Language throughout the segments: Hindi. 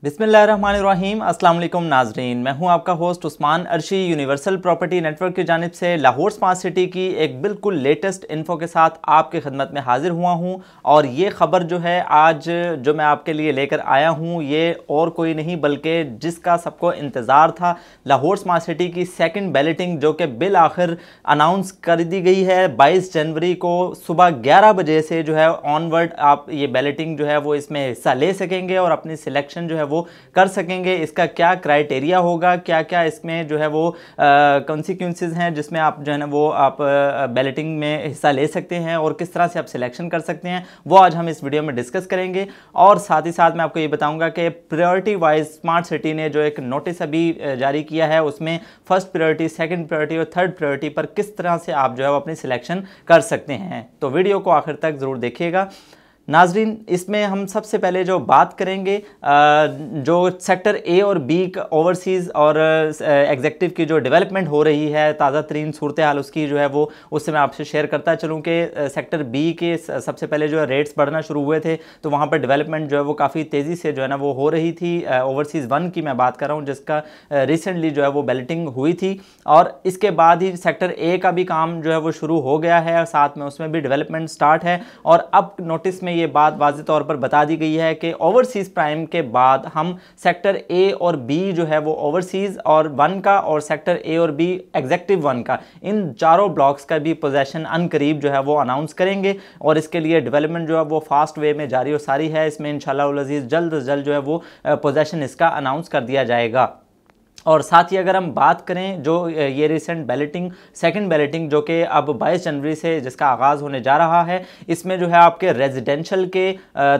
बिस्मिल्लाहिर्रहमानिर्रहीम। अस्सलाम वालेकुम नाजरीन, मैं हूं आपका host Usman Arshi. Universal property network की जानिब से लाहौर स्मार्ट सिटी की एक बिल्कुल लेटेस्ट इन्फो के साथ आपकी खिदमत में हाजिर हुआ हूं। और ये ख़बर जो है आज जो मैं आपके लिए लेकर आया हूं, ये और कोई नहीं बल्कि जिसका सबको इंतज़ार था, लाहौर स्मार्ट सिटी की सेकेंड बैलेटिंग जो कि बिल आखिर अनाउंस कर दी गई है 22 जनवरी को सुबह 11 बजे से जो है ऑनवर्ड आप ये बैलेटिंग जो है वो इसमें हिस्सा ले सकेंगे और अपनी सिलेक्शन जो है वो कर सकेंगे। इसका क्या क्राइटेरिया होगा, क्या क्या इसमें जो है वो कॉन्सिक्वेंसेस हैं जिसमें आप जो है ना वो आप बैलेटिंग में हिस्सा ले सकते हैं और किस तरह से आप सिलेक्शन कर सकते हैं, वो आज हम इस वीडियो में डिस्कस करेंगे। और साथ ही साथ मैं आपको ये बताऊंगा कि प्रायोरिटी वाइज स्मार्ट सिटी ने जो एक नोटिस अभी जारी किया है उसमें फर्स्ट प्रायोरिटी, सेकंड प्रायोरिटी और थर्ड प्रायोरिटी पर किस तरह से आप जो है वो अपनी सिलेक्शन कर सकते हैं। तो वीडियो को आखिर तक ज़रूर देखिएगा नाजरीन। इसमें हम सबसे पहले जो बात करेंगे जो सेक्टर ए और बी का ओवरसीज़ और एग्जेक्टिव की जो डेवलपमेंट हो रही है, ताज़ा तरीन सूरत हाल उसकी जो है वो उससे मैं आपसे शेयर करता चलूँ कि सेक्टर बी के सबसे पहले जो है रेट्स बढ़ना शुरू हुए थे तो वहाँ पर डेवलपमेंट जो है वो काफ़ी तेज़ी से जो है ना वो हो रही थी। ओवरसीज़ 1 की मैं बात कर रहा हूँ जिसका रिसेंटली जो है वो बैलेटिंग हुई थी और इसके बाद ही सेक्टर ए का भी काम जो है वो शुरू हो गया है और साथ में उसमें भी डेवलपमेंट स्टार्ट है। और अब नोटिस में ये बात वाज़ेह तौर पर बता दी गई है कि ओवरसीज़ प्राइम के बाद हम सेक्टर ए और बी जो है वो ओवरसीज़ और 1 का और सेक्टर ए और बी एग्जेक्टिव 1 का, इन चारों ब्लॉक्स का भी पोजेशन अनकरीब जो है वो अनाउंस करेंगे और इसके लिए डेवलपमेंट जो है वो फास्ट वे में जारी और सारी है। इसमें इंशाअल्लाह उल अज़ीज़ जल्द से जल्द जो है वो पोजेशन इसका अनाउंस कर दिया जाएगा। और साथ ही अगर हम बात करें जो ये रिसेंट बैलेटिंग, सेकंड बैलेटिंग जो कि अब 22 जनवरी से जिसका आगाज़ होने जा रहा है, इसमें जो है आपके रेजिडेंशियल के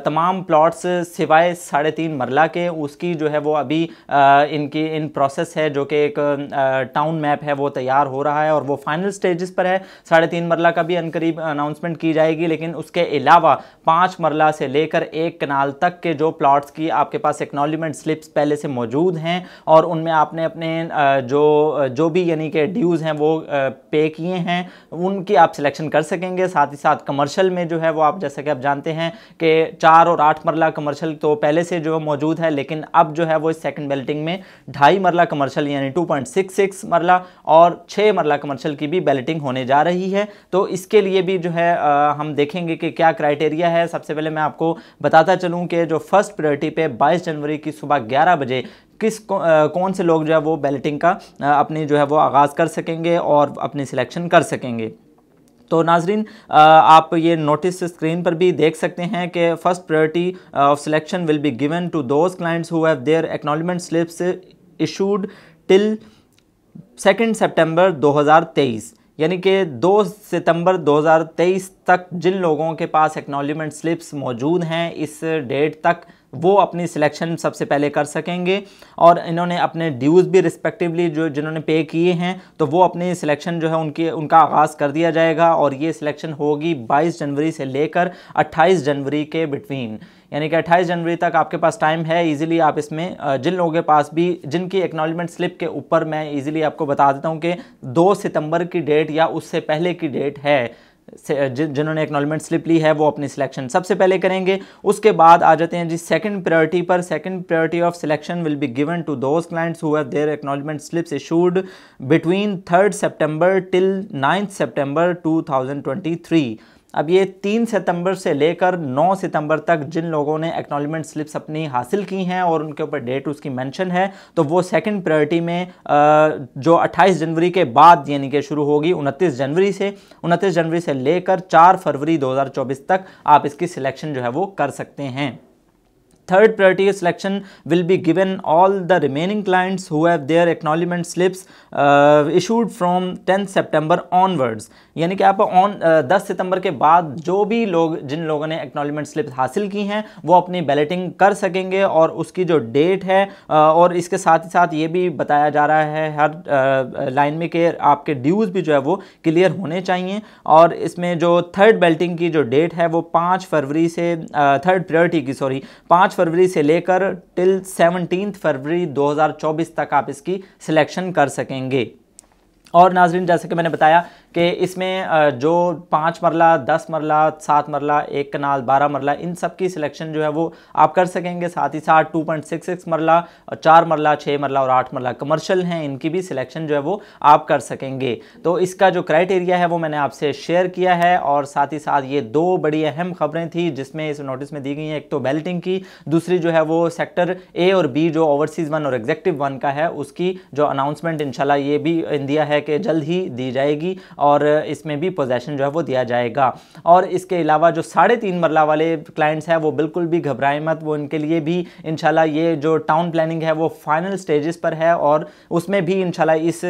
तमाम प्लॉट्स सिवाय 3.5 मरला के उसकी जो है वो अभी इनकी इन प्रोसेस है जो कि एक टाउन मैप है वो तैयार हो रहा है और वो फाइनल स्टेजेस पर है। 3.5 मरला का भी अनकरीब अनाउंसमेंट की जाएगी, लेकिन उसके अलावा 5 मरला से लेकर 1 कनाल तक के जो प्लॉट्स की आपके पास एक्नॉलेजमेंट स्लिप्स पहले से मौजूद हैं और उनमें आपने अपने जो भी यानी कि ड्यूज़ हैं वो पे किए हैं उनकी आप सिलेक्शन कर सकेंगे। साथ ही साथ कमर्शियल में जो है वो आप जैसा कि आप जानते हैं कि 4 और 8 मरला कमर्शियल तो पहले से जो मौजूद है, लेकिन अब जो है वो इस सेकंड बैलेटिंग में 2.5 मरला कमर्शियल यानी 2.66 मरला और 6 मरला कमर्शियल की भी बैलेटिंग होने जा रही है। तो इसके लिए भी जो है हम देखेंगे कि क्या क्राइटेरिया है। सबसे पहले मैं आपको बताता चलूँ कि जो फर्स्ट प्रायोरिटी पे 22 जनवरी की सुबह 11 बजे कौन से लोग जो है वो बैलेटिंग का अपनी जो है वो आगाज़ कर सकेंगे और अपनी सिलेक्शन कर सकेंगे। तो नाजरीन आप ये नोटिस स्क्रीन पर भी देख सकते हैं कि first priority of selection will be given to those clients who have their acknowledgement slips issued till 2 सितंबर 2023, यानी कि 2 सितंबर 2023 तक जिन लोगों के पास एक्नॉलेजमेंट स्लिप्स मौजूद हैं इस डेट तक वो अपनी सिलेक्शन सबसे पहले कर सकेंगे और इन्होंने अपने ड्यूज़ भी रिस्पेक्टिवली जो जिन्होंने पे किए हैं तो वो अपनी सिलेक्शन जो है उनका आगाज़ कर दिया जाएगा और ये सिलेक्शन होगी 22 जनवरी से लेकर 28 जनवरी के बिटवीन, यानी कि 28 जनवरी तक आपके पास टाइम है। इजीली आप इसमें जिन लोगों के पास भी जिनकी एक्नॉलेजमेंट स्लिप के ऊपर मैं इजीली आपको बता देता हूँ कि 2 सितंबर की डेट या उससे पहले की डेट है, जिन्होंने एक्नॉलेजमेंट स्लिप ली है वो अपनी सिलेक्शन सबसे पहले करेंगे। उसके बाद आ जाते हैं जी सेकंड प्रायोरिटी पर। Second priority of selection will be given to those clients who have their acknowledgement slips issued between 3 सितंबर टिल 9 सितंबर 2023। अब ये 3 सितंबर से लेकर 9 सितंबर तक जिन लोगों ने एक्नॉलेजमेंट स्लिप्स अपनी हासिल की हैं और उनके ऊपर डेट उसकी मेंशन है तो वो सेकंड प्रायोरिटी में जो 28 जनवरी के बाद यानी कि शुरू होगी 29 जनवरी से लेकर 4 फरवरी 2024 तक आप इसकी सिलेक्शन जो है वो कर सकते हैं। Third priority selection will be given all the remaining clients who have their acknowledgement slips issued from 10 September onwards, यानी कि आप 10 सितंबर के बाद जो भी लोग जिन लोगों ने एक्नॉलेजमेंट स्लिप हासिल की हैं वो अपनी बैलेटिंग कर सकेंगे और उसकी जो डेट है और इसके साथ ही साथ ये भी बताया जा रहा है हर लाइन में कि आपके ड्यूज़ भी जो है वो क्लियर होने चाहिए। और इसमें जो थर्ड बैलेटिंग की जो डेट है वो 5 फरवरी से थर्ड प्रायोरिटी की 5 फरवरी से लेकर टिल 17 फरवरी 2024 तक आप इसकी सिलेक्शन कर सकेंगे। और नाजरीन, जैसे कि मैंने बताया कि इसमें जो 5 मरला, 10 मरला, 7 मरला, 1 कनाल, 12 मरला, इन सब की सिलेक्शन जो है वो आप कर सकेंगे। साथ ही साथ 2.66 मरला, 4 मरला, 6 मरला और 8 मरला कमर्शियल हैं, इनकी भी सिलेक्शन जो है वो आप कर सकेंगे। तो इसका जो क्राइटेरिया है वो मैंने आपसे शेयर किया है। और साथ ही साथ ये 2 बड़ी अहम खबरें थी जिसमें इस नोटिस में दी गई हैं। एक तो बैलेटिंग की, दूसरी जो है वो सेक्टर ए और बी जो ओवरसीज़ 1 और एग्जेक्टिव 1 का है उसकी जो अनाउंसमेंट इंशाल्लाह ये भी इंडिया है कि जल्द ही दी जाएगी और इसमें भी पोजेशन जो है वो दिया जाएगा। और इसके अलावा जो 3.5 मरला वाले क्लाइंट्स हैं वो बिल्कुल भी घबराएं मत, वो इनके लिए भी इंशाल्लाह ये जो टाउन प्लानिंग है वो फाइनल स्टेजेस पर है और उसमें भी इंशाल्लाह इस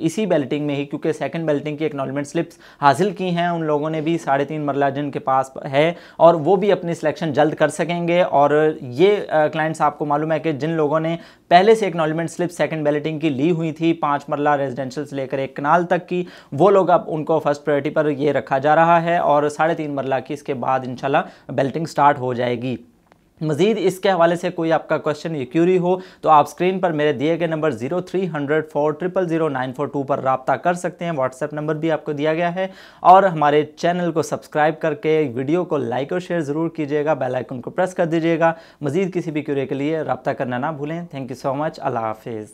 इसी बैलेटिंग में ही, क्योंकि सेकंड बैलेटिंग की एक्नॉलेजमेंट स्लिप्स हासिल की हैं उन लोगों ने भी 3.5 मरला जिनके पास है, और वो भी अपनी सिलेक्शन जल्द कर सकेंगे। और ये क्लाइंट्स आपको मालूम है कि जिन लोगों ने पहले से एक्नॉलेजमेंट स्लिप सेकंड बैलेटिंग की ली हुई थी 5 मरला रेजिडेंशियल से लेकर 1 कनाल तक की, वो लोग अब उनको फर्स्ट प्रायोरिटी पर ये रखा जा रहा है और 3.5 मरला की इसके बाद इंशाल्लाह बैलेटिंग स्टार्ट हो जाएगी। मज़ीद इसके हवाले से कोई आपका क्वेश्चन या क्यूरी हो तो आप स्क्रीन पर मेरे दिए गए नंबर 0300 400 942 पर रब्ता कर सकते हैं। व्हाट्सएप नंबर भी आपको दिया गया है। और हमारे चैनल को सब्सक्राइब करके वीडियो को लाइक और शेयर ज़रूर कीजिएगा, बेल आइकन को प्रेस कर दीजिएगा। मज़ीद किसी भी क्यूरी के लिए रब्ता करना ना भूलें। Thank you so much. अल्लाह हाफिज़।